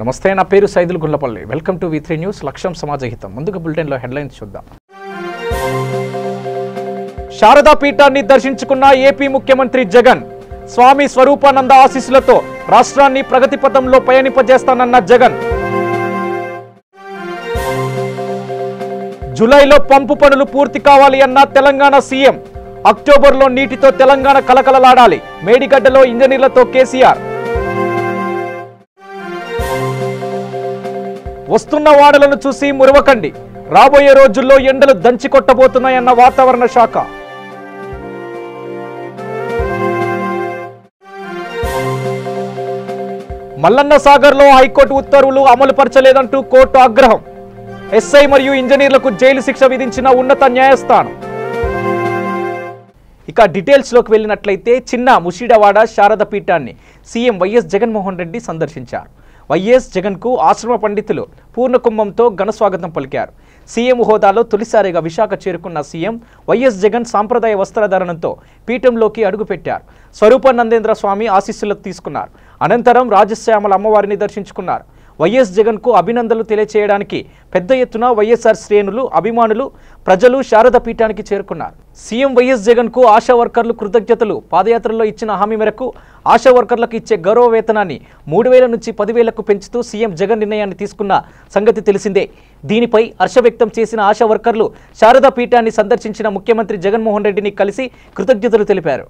నమస్తే, నా పేరు Saidul Gullapalli. Welcome to V3 news. లక్ష్యం సమాజహితం. ముందుగా బులెటిన్లో హెడ్లైన్స్ చూద్దాం. శారదా పీఠాన్ని దర్శించుకున్న ఏపీ ముఖ్యమంత్రి జగన్. స్వామి స్వరూపానంద ఆశీస్సులతో రాష్ట్రాన్ని ప్రగతి పథంలో పయనింపజేస్తానన్న జగన్. జూలైలో పంపు పనులు పూర్తి కావాలి అన్న తెలంగాణ సీఎం. అక్టోబర్లో నీటితో తెలంగాణ కలకలలాడాలి. మేడిగడ్డలో ఇంజనీర్లతో కేసీఆర్. వస్తున్న వాడలను చూసి మురవకండి. రాబోయే రోజుల్లో ఎండలు దంచి కొట్టబోతున్నాయన్న వాతావరణ శాఖ. మల్లన్న సాగర్లో హైకోర్టు ఉత్తర్వులు అమలు పరచలేదంటూ కోర్టు ఆగ్రహం. ఎస్ఐ మరియు ఇంజనీర్లకు జైలు శిక్ష విధించిన ఉన్నత న్యాయస్థానం. ఇక డీటెయిల్స్లోకి వెళ్ళినట్లయితే చిన్న ముషిడవాడ శారద పీఠాన్ని సీఎం వైఎస్ జగన్మోహన్ రెడ్డి సందర్శించారు. వైఎస్ జగన్కు ఆశ్రమ పండితులు పూర్ణకుంభంతో ఘనస్వాగతం పలికారు. సీఎం హోదాలో తొలిసారిగా విశాఖ చేరుకున్న సీఎం వైఎస్ జగన్ సాంప్రదాయ వస్త్రధారణంతో పీఠంలోకి అడుగుపెట్టారు. స్వరూపానందేంద్ర స్వామి ఆశీస్సులు తీసుకున్నారు. అనంతరం రాజశ్యామల అమ్మవారిని దర్శించుకున్నారు. వైఎస్ జగన్కు అభినందనలు తెలియచేయడానికి పెద్ద ఎత్తున వైఎస్ఆర్ శ్రేణులు, అభిమానులు, ప్రజలు శారద పీఠానికి చేరుకున్నారు. సీఎం వైఎస్ జగన్కు ఆశా వర్కర్లు కృతజ్ఞతలు. పాదయాత్రలో ఇచ్చిన హామీ మేరకు ఆశా వర్కర్లకు ఇచ్చే గౌరవ వేతనాన్ని 3,000 నుంచి 10,000కు పెంచుతూ సీఎం జగన్ నిర్ణయాన్ని తీసుకున్న సంగతి తెలిసిందే. దీనిపై హర్ష వ్యక్తం చేసిన ఆశా వర్కర్లు శారదా పీఠాన్ని సందర్శించిన ముఖ్యమంత్రి జగన్మోహన్ రెడ్డిని కలిసి కృతజ్ఞతలు తెలిపారు.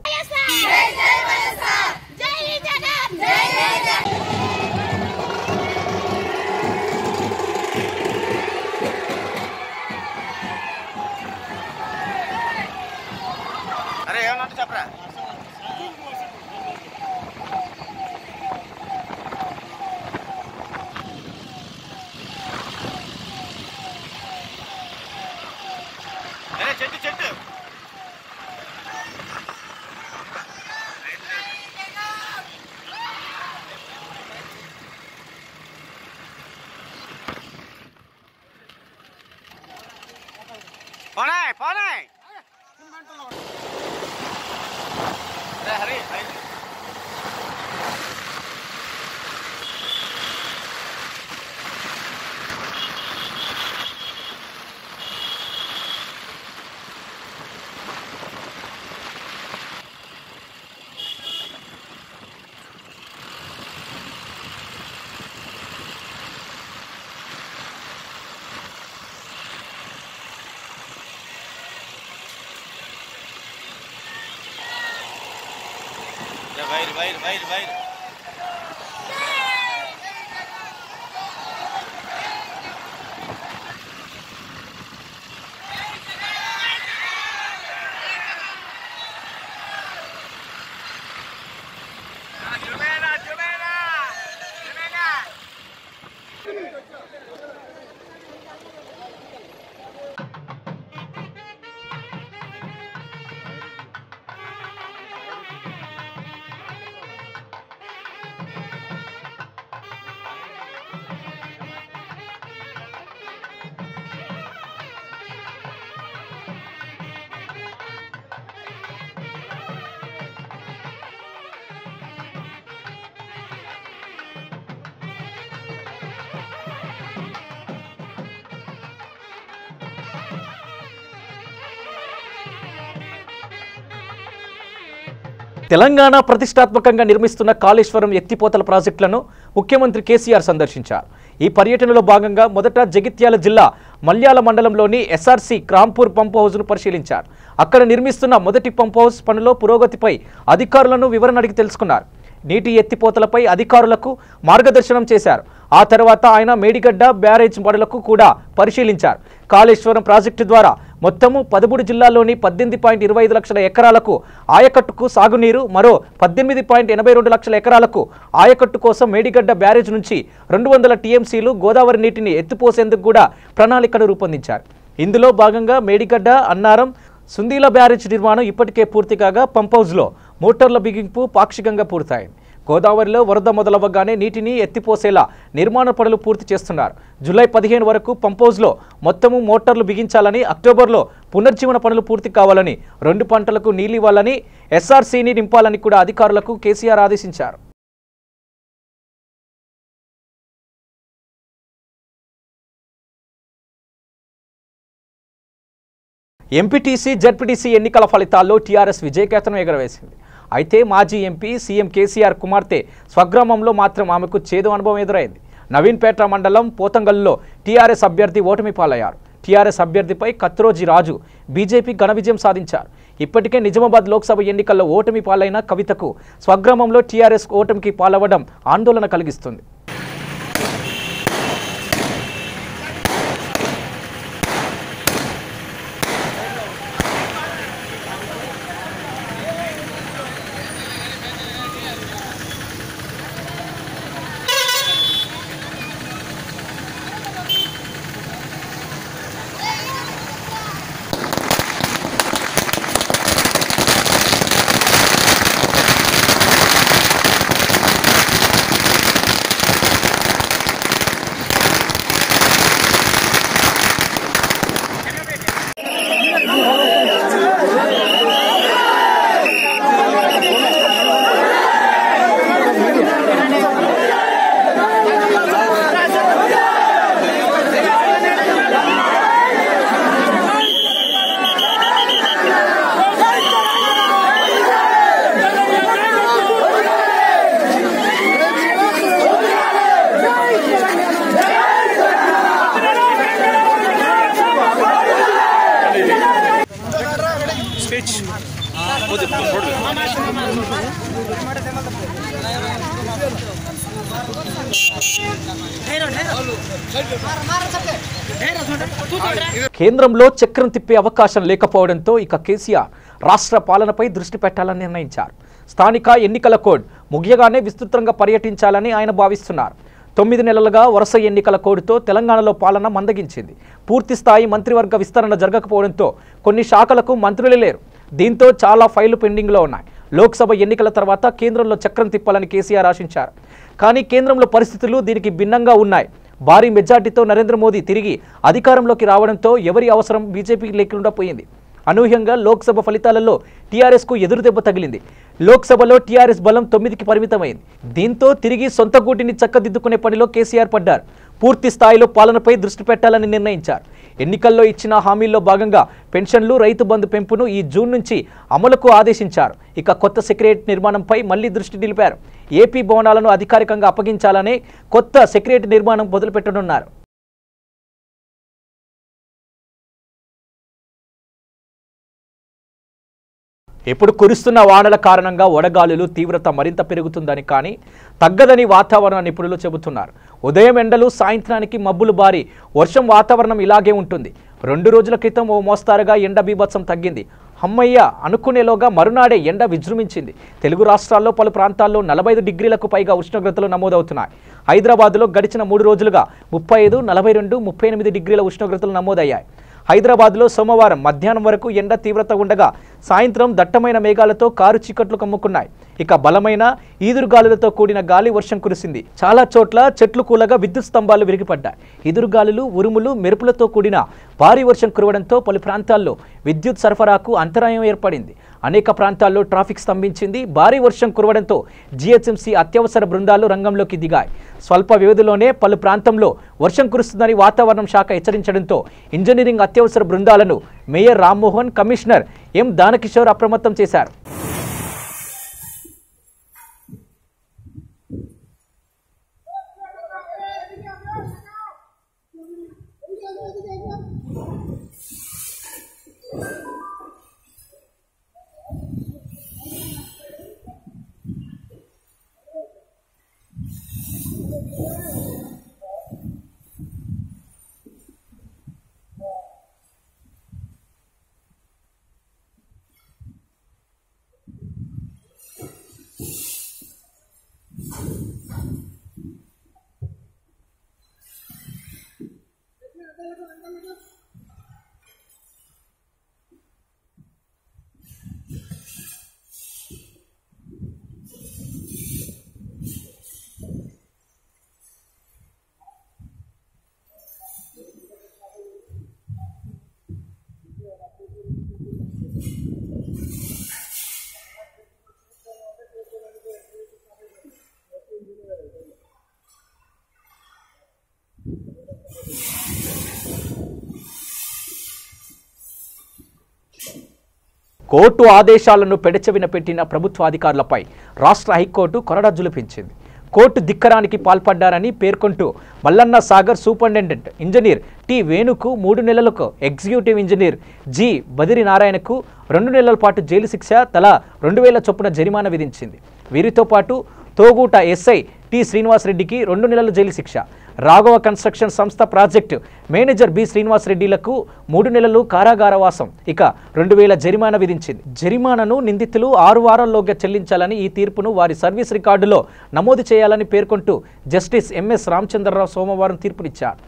చెప్పరా చెట్టు చెట్టు పోనాయ్ పోనాయ్ హరి wire wire wire wire Telangana ప్రతిష్టాత్మకంగా నిర్మిస్తున్న కాళేశ్వరం ఎత్తిపోతల ప్రాజెక్టులను ముఖ్యమంత్రి కేసీఆర్ సందర్శించారు. ఈ పర్యటనలో భాగంగా మొదట జగిత్యాల జిల్లా మల్యాల మండలంలోని ఎస్ఆర్సీ క్రాంపూర్ పంప్ హౌస్ను పరిశీలించారు. అక్కడ నిర్మిస్తున్న మొదటి పంప్ హౌస్ పనుల పురోగతిపై అధికారులను వివరణ అడిగి తెలుసుకున్నారు. నీటి ఎత్తిపోతలపై అధికారులకు మార్గదర్శనం చేశారు. ఆ తర్వాత ఆయన మేడిగడ్డ బ్యారేజ్ పనులకు కూడా పరిశీలించారు. కాళేశ్వరం ప్రాజెక్టు ద్వారా మొత్తము 13 జిల్లాల్లోని 18.25 లక్షల ఎకరాలకు ఆయకట్టుకు సాగునీరు, మరో 18.82 లక్షల ఎకరాలకు ఆయకట్టు కోసం మేడిగడ్డ బ్యారేజ్ నుంచి 200 టీఎంసీలు గోదావరి నీటిని ఎత్తిపోసేందుకు కూడా ప్రణాళికను రూపొందించారు. ఇందులో భాగంగా మేడిగడ్డ, అన్నారం, సుందీల బ్యారేజ్ నిర్మాణం ఇప్పటికే పూర్తి కాగా పంప్ హౌస్లో మోటార్ల బిగింపు పాక్షికంగా పూర్తయింది. గోదావరిలో వరద మొదలవ్వగానే నీటిని ఎత్తిపోసేలా నిర్మాణ పనులు పూర్తి చేస్తున్నారు. జూలై 15 వరకు పంప్ హౌస్లో మొత్తము మోటార్లు బిగించాలని, అక్టోబర్లో పునర్జీవన పనులు పూర్తి కావాలని, 2 పంటలకు నీళ్లు ఇవ్వాలని, ఎస్ఆర్సీని నింపాలని కూడా అధికారులకు కేసీఆర్ ఆదేశించారు. ఎంపీటీసీ జెడ్పీటీసీ ఎన్నికల ఫలితాల్లో టీఆర్ఎస్ విజయకేతనం ఎగరవేసింది. అయితే మాజీ ఎంపీ సీఎం కేసీఆర్ కుమార్తె స్వగ్రామంలో మాత్రం ఆమెకు చేదు అనుభవం ఎదురైంది. నవీన్పేట మండలం పోతంగల్లో టీఆర్ఎస్ అభ్యర్థి ఓటమి పాలయ్యారు. టీఆర్ఎస్ అభ్యర్థిపై కత్రోజీ రాజు బీజేపీ ఘన విజయం సాధించారు. ఇప్పటికే నిజామాబాద్ లోక్సభ ఎన్నికల్లో ఓటమి పాలైన కవితకు స్వగ్రామంలో టీఆర్ఎస్ ఓటమికి పాలవడం ఆందోళన కలిగిస్తుంది. కేంద్రంలో చక్రం తిప్పే అవకాశం లేకపోవడంతో ఇక కేసీఆర్ రాష్ట్ర పాలనపై దృష్టి పెట్టాలని నిర్ణయించారు. స్థానిక ఎన్నికల కోడ్ ముగియగానే విస్తృతంగా పర్యటించాలని ఆయన భావిస్తున్నారు. 9 నెలలుగా వరుస ఎన్నికల కోడ్తో తెలంగాణలో పాలన మందగించింది. పూర్తి స్థాయి మంత్రివర్గ విస్తరణ జరగకపోవడంతో కొన్ని శాఖలకు మంత్రులే లేరు. దీంతో చాలా ఫైళ్లు పెండింగ్లో ఉన్నాయి. లోక్సభ ఎన్నికల తర్వాత కేంద్రంలో చక్రం తిప్పాలని కేసీఆర్ ఆశించారు. కానీ కేంద్రంలో పరిస్థితులు దీనికి భిన్నంగా ఉన్నాయి. భారీ మెజార్టీతో నరేంద్ర మోదీ తిరిగి అధికారంలోకి రావడంతో ఎవరి అవసరం బీజేపీకి లేకుండా పోయింది. అనూహ్యంగా లోక్సభ ఫలితాలలో టీఆర్ఎస్కు ఎదురుదెబ్బ తగిలింది. లోక్సభలో టీఆర్ఎస్ బలం 9కి పరిమితమైంది. దీంతో తిరిగి సొంత గూటిని చక్కదిద్దుకునే పనిలో కేసీఆర్ పడ్డారు. పూర్తి స్థాయిలో పాలనపై దృష్టి పెట్టాలని నిర్ణయించారు. ఎన్నికల్లో ఇచ్చిన హామీల్లో భాగంగా పెన్షన్లు, రైతు బంధు పెంపును ఈ జూన్ నుంచి అమలుకు ఆదేశించారు. ఇక కొత్త సెక్రటేరియట్ నిర్మాణంపై మళ్లీ దృష్టి నిలిపారు. ఏపీ భవనాలను అధికారికంగా అప్పగించాలనే కొత్త సెక్రటేరియట్ నిర్మాణం మొదలుపెట్టనున్నారు. ఇప్పుడు కురుస్తున్న వానల కారణంగా వడగాలులు తీవ్రత మరింత పెరుగుతుందని కానీ తగ్గదని వాతావరణ నిపుణులు చెబుతున్నారు. ఉదయం ఎండలు, సాయంత్రానికి మబ్బులు బారి వర్షం వాతావరణం ఇలాగే ఉంటుంది. 2 రోజుల క్రితం ఓ మోస్తారుగా ఎండ బీభత్సం తగ్గింది. అమ్మయ్య అనుకునేలోగా మరునాడే ఎండ విజృంభించింది. తెలుగు రాష్ట్రాల్లో పలు ప్రాంతాల్లో 45 డిగ్రీలకు పైగా ఉష్ణోగ్రతలు నమోదవుతున్నాయి. హైదరాబాద్లో గడిచిన 3 రోజులుగా 35, 42, 38 డిగ్రీల ఉష్ణోగ్రతలు నమోదయ్యాయి. హైదరాబాద్లో సోమవారం మధ్యాహ్నం వరకు ఎండ తీవ్రత ఉండగా సాయంత్రం దట్టమైన మేఘాలతో కారు చీకట్లు కమ్ముకున్నాయి. ఇక బలమైన ఈదురుగాలులతో కూడిన గాలి వర్షం కురిసింది. చాలా చోట్ల చెట్లు కూలగా విద్యుత్ స్తంభాలు విరిగిపడ్డాయి. ఈదురుగాలులు, ఉరుములు, మెరుపులతో కూడిన భారీ వర్షం కురవడంతో పలు ప్రాంతాల్లో విద్యుత్ సరఫరాకు అంతరాయం ఏర్పడింది. అనేక ప్రాంతాల్లో ట్రాఫిక్ స్తంభించింది. భారీ వర్షం కురవడంతో జీహెచ్ఎంసీ అత్యవసర బృందాలు రంగంలోకి దిగాయి. స్వల్ప వ్యవధిలోనే పలు ప్రాంతంలో వర్షం కురుస్తుందని వాతావరణ శాఖ హెచ్చరించడంతో ఇంజనీరింగ్ అత్యవసర బృందాలను mayor Rammohan, commissioner M Danakishore అప్రమత్తం చేశారు. కోర్టు ఆదేశాలను పెడచెవిన పెట్టిన ప్రభుత్వ అధికారులపై రాష్ట్ర హైకోర్టు కొరడా జులిపించింది. కోర్టు ధిక్కరానికి పాల్పడ్డారని పేర్కొంటూ Mallanna Sagar superintendent engineer T వేణుకు 3 నెలలకు, ఎగ్జిక్యూటివ్ ఇంజనీర్ జి బదిరి నారాయణకు 2 నెలల పాటు జైలు శిక్ష, తలా 2000 చొప్పున జరిమానా విధించింది. వీరితో పాటు తోగూట ఎస్ఐ టి శ్రీనివాసరెడ్డికి 2 నెలల జైలు శిక్ష, రాఘవ కన్స్ట్రక్షన్ సంస్థ ప్రాజెక్టు మేనేజర్ బి శ్రీనివాసరెడ్డిలకు 3 నెలలు కారాగారవాసం, ఇక 2000 జరిమానా విధించింది. జరిమానాను నిందితులు 6 వారాల్లోగా చెల్లించాలని, ఈ తీర్పును వారి సర్వీస్ రికార్డులో నమోదు చేయాలని పేర్కొంటూ జస్టిస్ ఎంఎస్ రామచంద్రరావు సోమవారం తీర్పునిచ్చారు.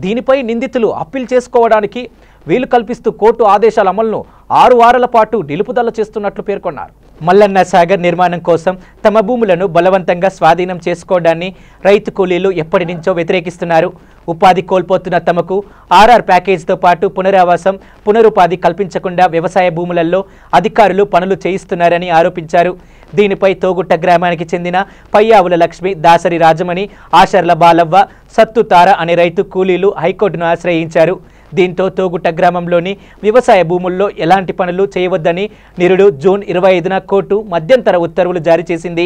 దీనిపై నిందితులు అప్పీల్ చేసుకోవడానికి వీలు కల్పిస్తూ కోర్టు ఆదేశాల అమలును 6 వారాల పాటు నిలుపుదల చేస్తున్నట్లు పేర్కొన్నారు. మల్లన్న సాగర్ నిర్మాణం కోసం తమ భూములను బలవంతంగా స్వాధీనం చేసుకోవడాన్ని రైతు కూలీలు ఎప్పటి నుంచో వ్యతిరేకిస్తున్నారు. ఉపాధి కోల్పోతున్న తమకు ఆర్ఆర్ ప్యాకేజీతో పాటు పునరావాసం, పునరుపాధి కల్పించకుండా వ్యవసాయ భూములలో అధికారులు పనులు చేయిస్తున్నారని ఆరోపించారు. దీనిపై తోగుట్ట గ్రామానికి చెందిన పయ్యావుల లక్ష్మి, దాసరి రాజమణి, ఆశర్ల బాలవ్వ, సత్తుతార అనే రైతు కూలీలు హైకోర్టును ఆశ్రయించారు. దీంతో తోగుట్ట గ్రామంలోని వ్యవసాయ భూముల్లో ఎలాంటి పనులు చేయవద్దని నిరుడు జూన్ 25న కోర్టు మధ్యంతర ఉత్తర్వులు జారీ చేసింది.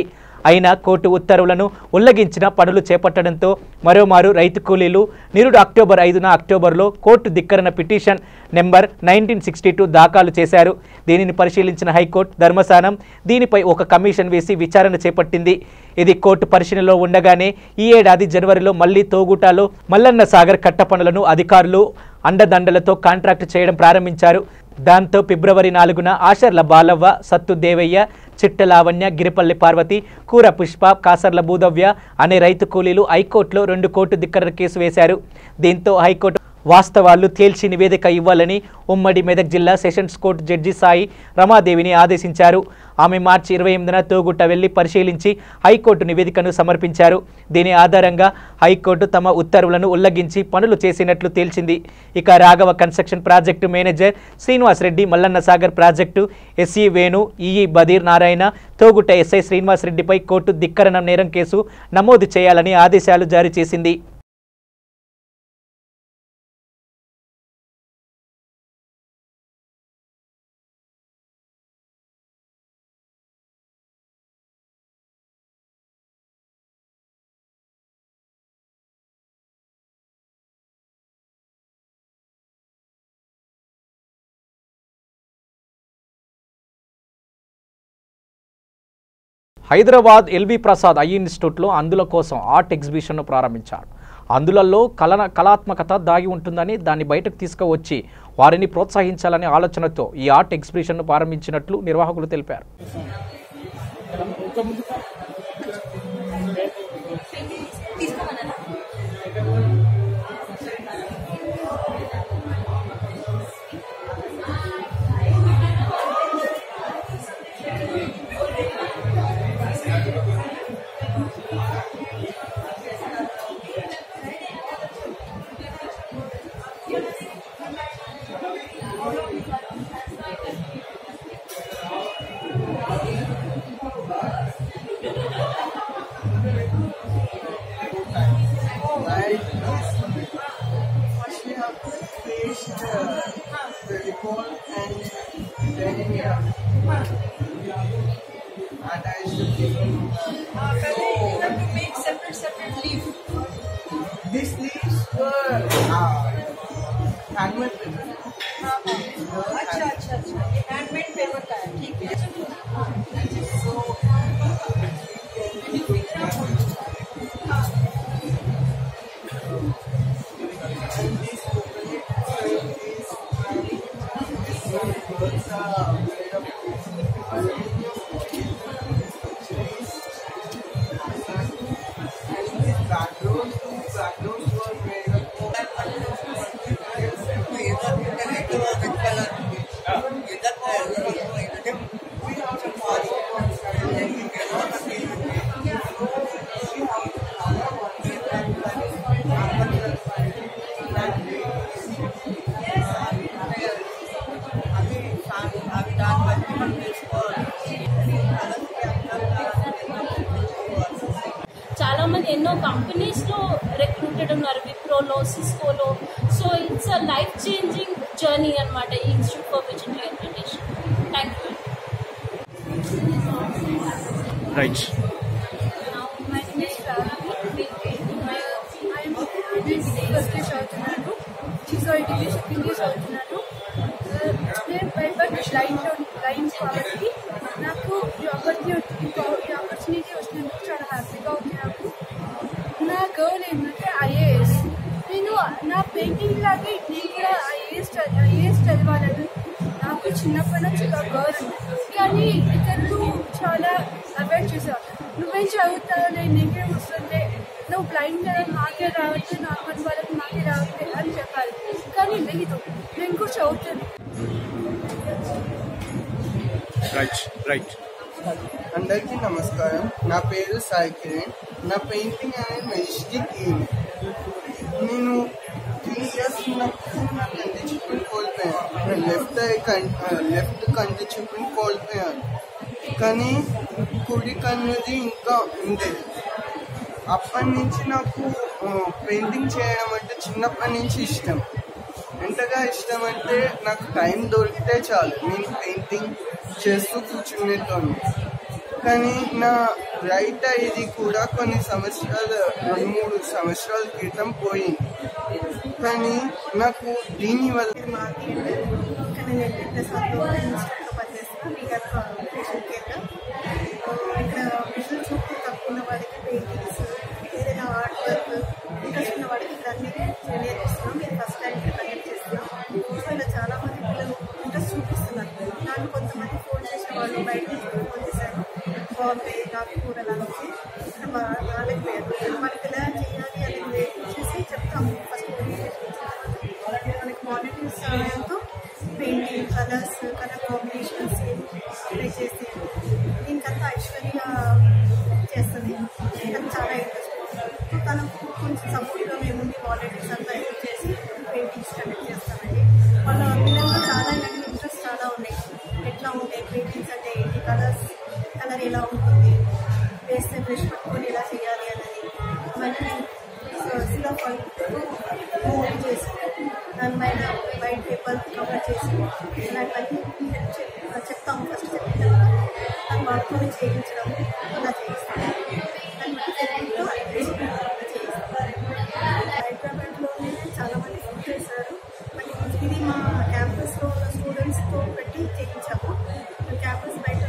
అయినా కోర్టు ఉత్తర్వులను ఉల్లంఘించిన పనులు చేపట్టడంతో మరోమారు రైతు కూలీలు నిరుడు అక్టోబర్ 5లో కోర్టు ధిక్కరణ పిటిషన్ నెంబర్ 1962 దాఖలు చేశారు. దీనిని పరిశీలించిన హైకోర్టు ధర్మస్థానం దీనిపై ఒక కమిషన్ వేసి విచారణ చేపట్టింది. ఇది కోర్టు పరిశీలనలో ఉండగానే ఈ ఏడాది జనవరిలో మళ్లీ తోగుటలో మల్లన్న సాగర్ కట్ట పనులను అధికారులు అండదండలతో కాంట్రాక్టు చేయడం ప్రారంభించారు. దాంతో ఫిబ్రవరి 4న ఆశర్ల బాలవ్వ, సత్తు దేవయ్య, చిట్ట లావణ్య, గిరిపల్లి పార్వతి, కూర పుష్ప, కాసర్ల భూదవ్య అనే రైతు కూలీలు హైకోర్టులో 2 కోర్టు ధిక్కరణ కేసు వేశారు. దీంతో హైకోర్టు వాస్తవాలు తేల్చి నివేదిక ఇవ్వాలని ఉమ్మడి మెదక్ జిల్లా సెషన్స్ కోర్టు జడ్జి సాయి రమాదేవిని ఆదేశించారు. ఆమె మార్చి 28న తోగుట్ట వెళ్లి పరిశీలించి హైకోర్టు నివేదికను సమర్పించారు. దీని ఆధారంగా హైకోర్టు తమ ఉత్తర్వులను ఉల్లంఘించి పనులు చేసినట్లు తేల్చింది. ఇక Raghava construction project manager Srinivasa Reddy, Mallanna Sagar project SE Venu, EE Badir Narayana, Toguta SI శ్రీనివాసరెడ్డిపై కోర్టు ధిక్కరణ నేరం కేసు నమోదు చేయాలని ఆదేశాలు జారీ చేసింది. హైదరాబాద్ ఎల్వి ప్రసాద్ ఐ ఇన్స్టిట్యూట్లో అందుల కోసం ఆర్ట్ ఎగ్జిబిషన్ను ప్రారంభించారు. అందులలో కళాత్మకత దాగి ఉంటుందని, దాన్ని బయటకు తీసుకువచ్చి వారిని ప్రోత్సహించాలనే ఆలోచనతో ఈ ఆర్ట్ ఎగ్జిబిషన్ను ప్రారంభించినట్లు నిర్వాహకులు తెలిపారు. These leaves were handmade paper. अच्छा अच्छा अच्छा ये handmade paper का है ठीक है. So చాలా మంది ఎన్నో కంపెనీస్లో రిక్రూటెడ్ ఉన్నారు, విప్రోలో, సిస్కోలో. So it's a life changing journey అనమాట ఈ institute for vision rehabilitation. Thank you. Right. My name is Ravani. I am first year చదువుతున్నాను. ఇంగ్లీష్ చదువుతున్నాను. నేను బై లైన్స్ కాబట్టి నాకు ఈ ఆపర్చునిటీ వచ్చినందుకు చాలా హ్యాపీగా ఉంది. నా గోల్ ఏంటంటే ఐఏఎస్. నేను నా పెయింటింగ్ లాగే నేను కూడా ఐఏఎస్ చదవాలని నాకు చిన్నప్పటి నుంచి ఒక గోల్ ఉంది. కానీ ఇతరులు చాలా అవాయిడ్ చేశారు. నువ్వేం చదువుతావులే, నీకే వస్తుంది, నువ్వు బ్లైండ్ కదా, నాకే రావట్లేదు, నార్మల్ వాళ్ళకి నాకే రావట్లేదు అని చెప్పాలి. కానీ లేదు, నేను కూడా చదువుతాను. అందరికీ నమస్కారం. నా పేరు సాయి కిరణ్. నా పెయింటింగ్ అనేది మెజెస్టిక్ ఈమ్. నేను 3 years ఉన్నప్పుడు నా కంటి చూపుని కోల్పోయాను. లెఫ్ట్ కంటి చూపుని కోల్పోయాను. కానీ కుడి కన్నుది ఇంకా ఉండేది. అప్పటి నుంచి నాకు పెయింటింగ్ చేయడం అంటే చిన్నప్పటి నుంచి ఇష్టం. ఎంతగా ఇష్టం అంటే నాకు టైం దొరికితే చాలు నేను పెయింటింగ్ చేస్తూ కూర్చునేటోను. కానీ నా రైట్ ఇది కూడా కొన్ని 2-3 సంవత్సరాల క్రితం పోయింది. కానీ నాకు దీనివల్ల ఇక్కడ విజువల్ చూపు తక్కువ ఉన్న వారికి పెయింటింగ్స్, ఏదైనా ఆర్ట్ వర్క్ ఇంట్రెస్ట్ ఉన్న వారికి ఇవన్నీ నేర్పిస్తున్నాం. నేను ఫస్ట్ టైం కండక్ట్ చేస్తున్నాం. సో ఇలా చాలా మంది పిల్లలు ఇంట్రెస్ట్ చూపిస్తున్నారు. నాకు కొంతమంది ఫోన్ చేసే వాళ్ళు బయట నుంచి ఫోన్ చేశారు, బాగుంది నాకు కూడా అలా వచ్చి రాలేకపోయారు. మనకి ఎలా చేయాలి అనేది నేర్పించేసి చెప్తాము. ఫస్ట్ మనకి మానిటరింగ్ సహాయంతో పెయింటింగ్, కలర్ కాంబినేషన్స్ ట్రై చేసి దీనికంతా ఐశ్వర్య చేస్తుంది. నాకు చాలా ఇంట్రెస్ట్. సో తనకు కొంచెం సపోర్ట్గా మేము వాలంటీర్స్ అంతా హెల్ప్ చేసి పెయింటింగ్స్ కండక్ట్ చేస్తామండి. వాళ్ళ పిల్లలకు చాలా ఇలాంటి ఇంట్రెస్ట్ చాలా ఉన్నాయి. ఎట్లా ఉంటాయి పెయింటింగ్స్ అంటే ఏంటి, కలర్ ఎలా ఉంటుంది, వేస్తే బ్రష్ పట్టుకొని ఎలా చేయాలి అనేది, మళ్ళీ మూవ్ చేసి దాని పైన వైట్ పేపర్ కవర్ చేసి ఇలాంటివన్నీ చెప్తాము. ఫస్ట్ చెప్పిన దాన్ని వాడుకొని చేయించడం ఇలా చేయిస్తాము. హైదరాబాద్లోనే చాలా మంది ఫోన్ చేశారు. మళ్ళీ ఇది మా క్యాంపస్లో ఉన్న స్టూడెంట్స్తో పెట్టి చేయించాము. క్యాంపస్ బయట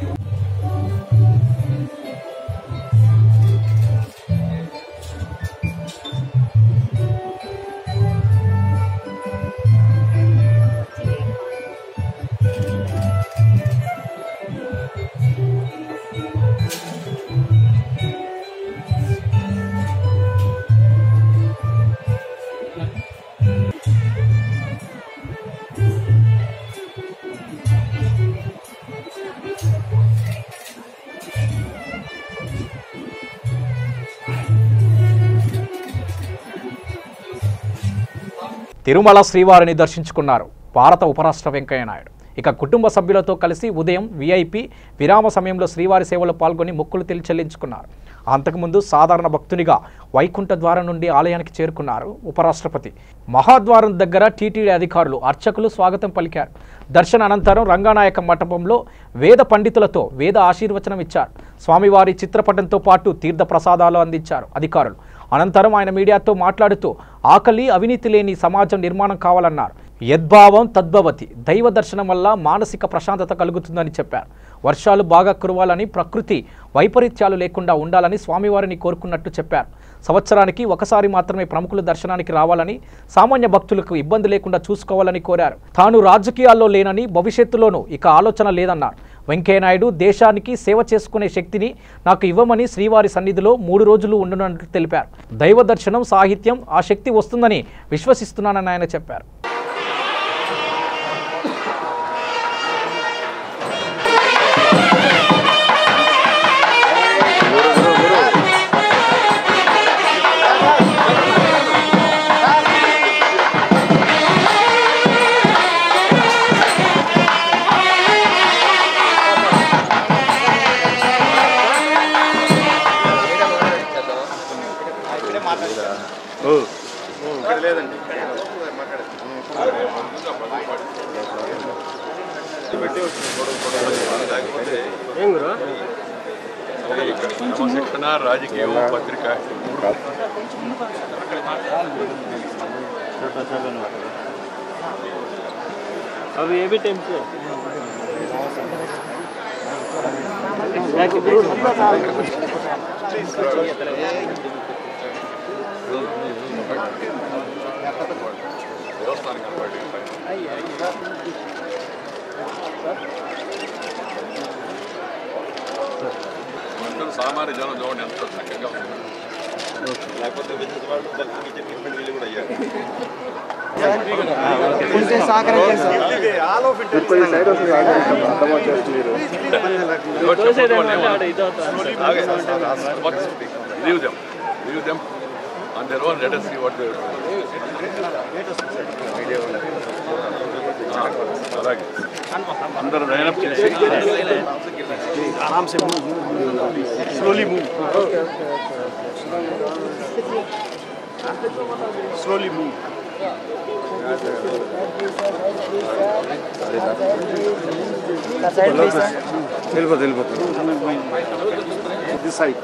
తిరుమల శ్రీవారిని దర్శించుకున్నారు భారత ఉపరాష్ట్ర వెంకయ్య నాయుడు. ఇక కుటుంబ సభ్యులతో కలిసి ఉదయం విఐపి విరామ సమయంలో శ్రీవారి సేవలో పాల్గొని మొక్కులు చెల్లించుకున్నారు. అంతకుముందు సాధారణ భక్తునిగా వైకుంఠ ద్వారం నుండి ఆలయానికి చేరుకున్నారు ఉపరాష్ట్రపతి. మహాద్వారం దగ్గర టీటీడీ అధికారులు, అర్చకులు స్వాగతం పలికారు. దర్శన అనంతరం రంగనాయక మంటపంలో వేద పండితులతో వేద ఆశీర్వచనం ఇచ్చారు. స్వామివారి చిత్రపటంతో పాటు తీర్థ ప్రసాదాలు అందించారు అధికారులు. అనంతరం ఆయన మీడియాతో మాట్లాడుతూ ఆకలి, అవినీతి లేని సమాజం నిర్మాణం కావాలన్నారు. యద్భావం తద్భవతి, దైవ దర్శనం వల్ల మానసిక ప్రశాంతత కలుగుతుందని చెప్పారు. వర్షాలు బాగా కురవాలని, ప్రకృతి వైపరీత్యాలు లేకుండా ఉండాలని స్వామివారిని కోరుకున్నట్టు చెప్పారు. సంవత్సరానికి ఒకసారి మాత్రమే ప్రముఖుల దర్శనానికి రావాలని, సామాన్య భక్తులకు ఇబ్బంది లేకుండా చూసుకోవాలని కోరారు. తాను రాజకీయాల్లో లేనని, భవిష్యత్తులోనూ ఇక ఆలోచన లేదన్నారు. వెంకయ్యనాయుడు దేశానికి సేవ చేసుకునే శక్తిని నాకు ఇవ్వమని శ్రీవారి సన్నిధిలో 3 రోజులు ఉండనున్నట్లు తెలిపారు. దైవ దర్శనం, సాహిత్యం ఆ శక్తి వస్తుందని విశ్వసిస్తున్నానని ఆయన చెప్పారు. క్రమశిక్షణ రాజకీయం పత్రిక अभी ये भी टाइम से సామాన్య జనం చూడండి ఎంత చక్కగా ఉంది. లేకపోతే వీళ్ళు కూడా అయ్యారు. Leave them on their own. Let us see what they do. అలాగే అందరూ లైనప్ చేసి आराम से move slowly move slowly move this side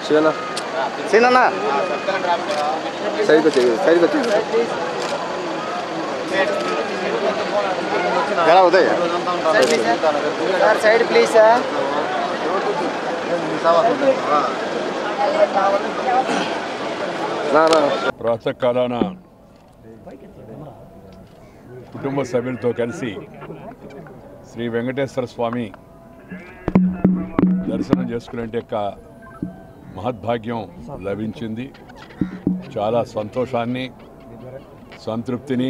శివనా సీనన్నా సైడ్కి వచ్చేది ఎలా Uday sir side please sir ప్రాతకాలాన కుటుంబ సభ్యులతో కలిసి శ్రీ వెంకటేశ్వర స్వామి దర్శనం చేసుకునే యొక్క మహద్భాగ్యం లభించింది. చాలా సంతోషాన్ని, సంతృప్తిని,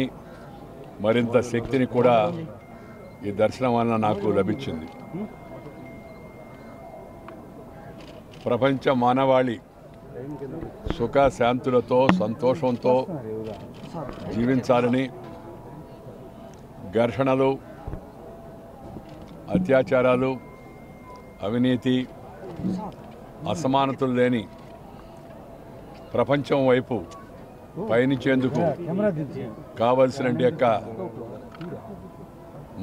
మరింత శక్తిని కూడా ఈ దర్శనం వలన నాకు లభించింది. ప్రపంచ మానవాళి సుఖ శాంతులతో సంతోషంతో జీవించాలని, ఘర్షణలు, అత్యాచారాలు, అవినీతి, అసమానతలు లేని ప్రపంచం వైపు పయనించేందుకు కావలసిన యొక్క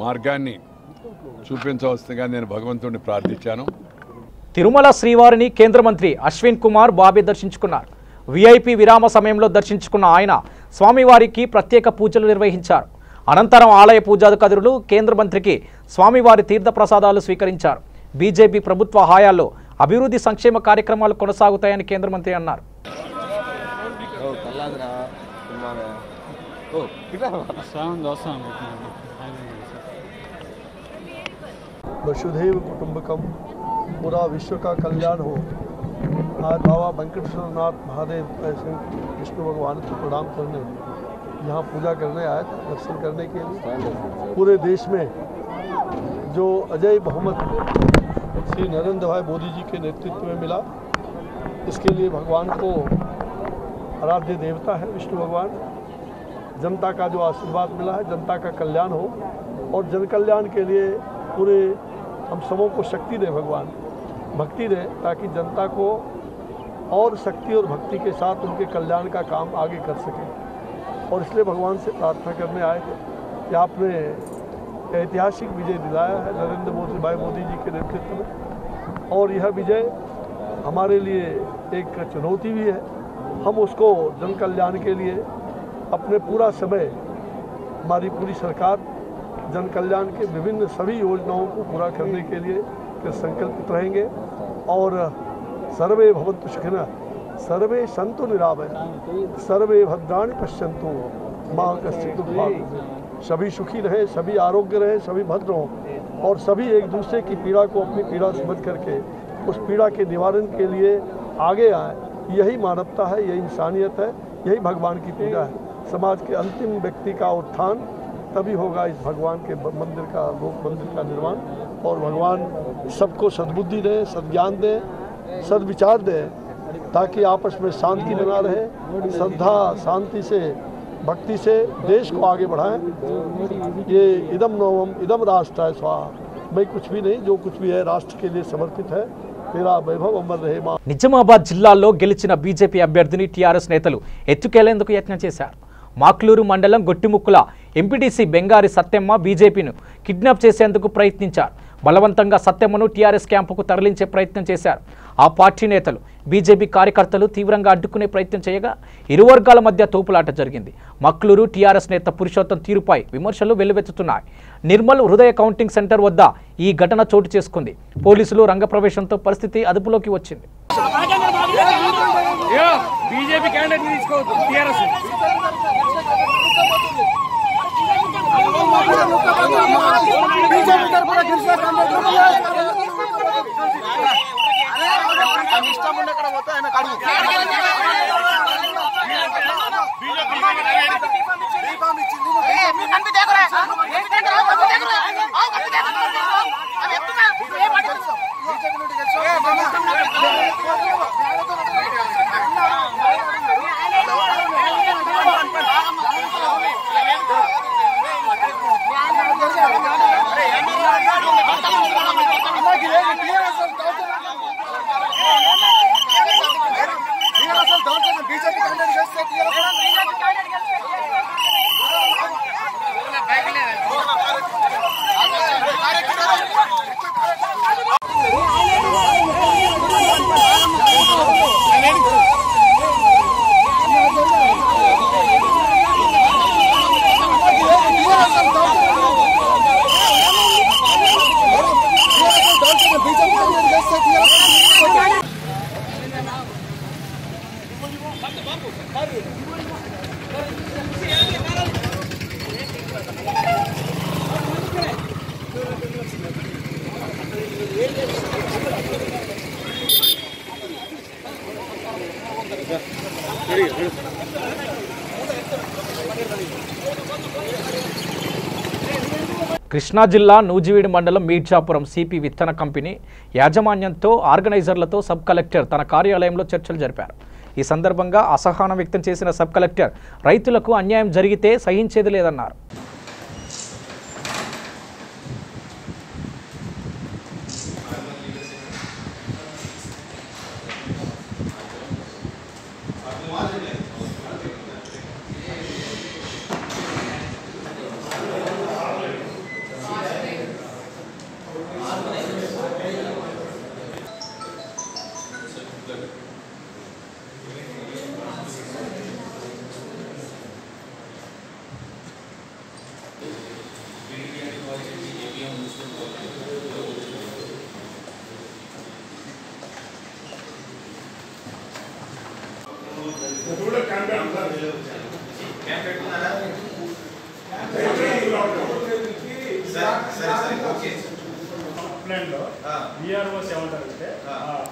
మార్గాన్ని చూపించవలసిందిగా నేను భగవంతుడిని ప్రార్థించాను. తిరుమల శ్రీవారిని కేంద్ర మంత్రి అశ్విన్ కుమార్ బాబే దర్శించుకున్నారు. విఐపి విరామ సమయంలో దర్శించుకున్న ఆయన స్వామివారికి ప్రత్యేక పూజలు నిర్వహించారు. అనంతరం ఆలయ పూజాధికారులు కేంద్ర మంత్రికి స్వామివారి తీర్థ ప్రసాదాలు స్వీకరించారు. బీజేపీ ప్రభుత్వ హయాంలో అభివృద్ధి సంక్షేమ కార్యక్రమాలు కొనసాగుతాయని కేంద్ర మంత్రి అన్నారు. वसुधैव कुटुंबकम, पूरा विश्व का कल्याण हो। आज बाबा वेंकटेश्वर नाथ महादेव ऐसे विष्णु भगवान को प्रणाम करने यहाँ पूजा करने आए थे, दर्शन करने के लिए। पूरे देश में जो अजय बहुमत श्री नरेंद्र भाई मोदी जी के नेतृत्व में मिला, इसके लिए भगवान को आराध्य देवता है विष्णु भगवान। जनता का जो आशीर्वाद मिला है, जनता का कल्याण हो और जन कल्याण के लिए पूरे हम सबों को शक्ति दे भगवान, भक्ति दे, ताकि जनता को और शक्ति और भक्ति के साथ उनके कल्याण का काम आगे कर सके। और इसलिए भगवान से प्रार्थना करने आए थे कि आपने ऐतिहासिक विजय दिलाया है नरेंद्र भाई मोदी जी के नेतृत्व में, और यह विजय हमारे लिए एक चुनौती भी है। हम उसको जन कल्याण के लिए अपने पूरा समय, हमारी पूरी सरकार जन कल्याण के विभिन्न सभी योजनाओं को पूरा करने के लिए संकल्पित रहेंगे। और सर्वे भवन्तु सुखिनः, सर्वे सन्तु निरामयाः, सर्वे भद्राणि पश्यन्तु मा कश्चित् दुःखं भाग्। सभी सुखी रहें, सभी आरोग्य रहें, सभी भद्र हों, और सभी एक दूसरे की पीड़ा को अपनी पीड़ा समझ करके उस पीड़ा के निवारण के लिए आगे आए। यही मानवता है, यही इंसानियत है, यही भगवान की पूजा है। समाज के अंतिम व्यक्ति का उत्थान तभी होगा इस भगवान के मंदिर का, लोक मंदिर का निर्माण। और भगवान सबको सद्बुद्धि दें, सद्ज्ञान दें, सद्विचार दें, ताकि आपस में शांति बना रहे, श्रद्धा शांति से भक्ति से देश को आगे बढ़ाएं। ये इदम नोमम इदम राष्ट्र है स्वाहा, मैं कुछ भी नहीं, जो कुछ भी है राष्ट्र के लिए समर्पित है। तेरा वैभव अमर रहे मां। నిజామాబాద్ జిల్లాలో గెలిచిన బీజేపీ అభ్యర్థిని టీఆర్ఎస్ నేతలు ఎత్తుకెళ్లేందుకు యత్నం చేశారు. మాక్లూరు మండలం గొట్టిముక్కుల ఎంపీటీసీ బెంగారి సత్యమ్మ బీజేపీను కిడ్నాప్ చేసేందుకు ప్రయత్నించారు. బలవంతంగా సత్యమ్మను టీఆర్ఎస్ క్యాంపుకు తరలించే ప్రయత్నం చేశారు. ఆ పార్టీ నేతలు బీజేపీ కార్యకర్తలు తీవ్రంగా అడ్డుకునే ప్రయత్నం చేయగా ఇరు వర్గాల మధ్య తోపులాట జరిగింది. మక్లూరు టీఆర్ఎస్ నేత పురుషోత్తం తీరుపై విమర్శలు వెల్లువెత్తుతున్నాయి. నిర్మల్ హృదయ కౌంటింగ్ సెంటర్ వద్ద ఈ ఘటన చోటు చేసుకుంది. పోలీసులు రంగప్రవేశంతో పరిస్థితి అదుపులోకి వచ్చింది. కృష్ణా జిల్లా నూజివీడు మండలం మీర్జాపురం సిపి విత్తన కంపెనీ యాజమాన్యంతో ఆర్గనైజర్లతో సబ్ కలెక్టర్ తన కార్యాలయంలో చర్చలు జరిపారు. ఈ సందర్భంగా అసహనం వ్యక్తం చేసిన సబ్ కలెక్టర్ రైతులకు అన్యాయం జరిగితే సహించేది లేదన్నారు. BROs ఏమంటారంటే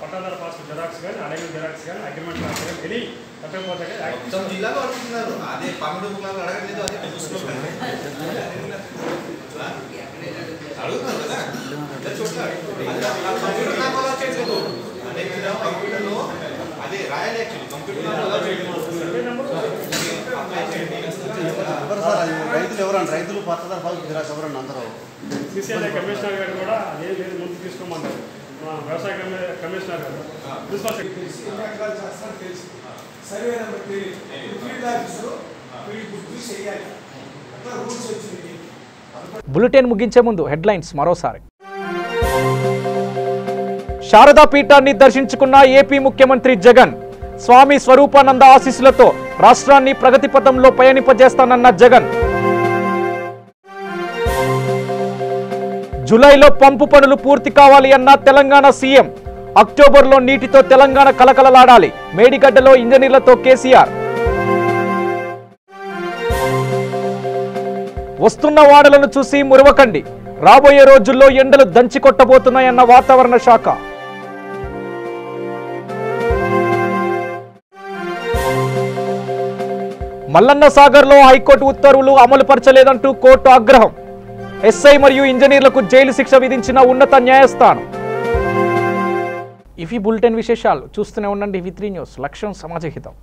పట్టాదారు పాస్ జెరాక్స్ కానీ అడగ జెరాక్స్ కానీ అగ్రిమెంట్ రాసి కానీ తప్పకపోతే మొత్తం జిల్లాలో అడుగుతున్నారు. అదే పన్నుడు ముఖాలు అడగలేదు, అదే అడుగుతున్నారు కదా కంప్యూటర్లో అదే రాయాలి. యాక్చువల్లీ కంప్యూటర్లో రైతులు ఎవరండి, రైతులు పట్టాదారు పాస్ జెరాక్స్ ఎవరండి అందరూ. సిసిఎల్ఐ కమిషనర్ గారు కూడా లేదు ముందు తీసుకోమన్నారు. వ్యవసాయ కమిషనర్ గారు బులెటిన్ ముగించే ముందు హెడ్లైన్స్ మరోసారి. శారదా పీఠాన్ని దర్శించుకున్న ఏపీ ముఖ్యమంత్రి జగన్. స్వామి స్వరూపానంద ఆశీస్సులతో రాష్ట్రాన్ని ప్రగతి పథంలో పయనింపజేస్తానన్న జగన్. జూలైలో పంపు పనులు పూర్తి కావాలి అన్న తెలంగాణ సీఎం. అక్టోబర్లో నీటితో తెలంగాణ కలకలలాడాలి. మేడిగడ్డలో ఇంజనీర్లతో కేసీఆర్. వస్తున్న వాడలను చూసి మురవకండి. రాబోయే రోజుల్లో ఎండలు దంచికొట్టబోతున్నాయన్న వాతావరణ శాఖ. మల్లన్న సాగర్లో హైకోర్టు ఉత్తర్వులు అమలు పరచలేదంటూ కోర్టు ఆగ్రహం. ఎస్ఐ మరియు ఇంజనీర్లకు జైలు శిక్ష విధించిన ఉన్నత న్యాయస్థానం. ఇవి బులెటిన్ విశేషాలు. చూస్తూనే ఉండండి V3 న్యూస్. లక్ష్యం సమాజహితం.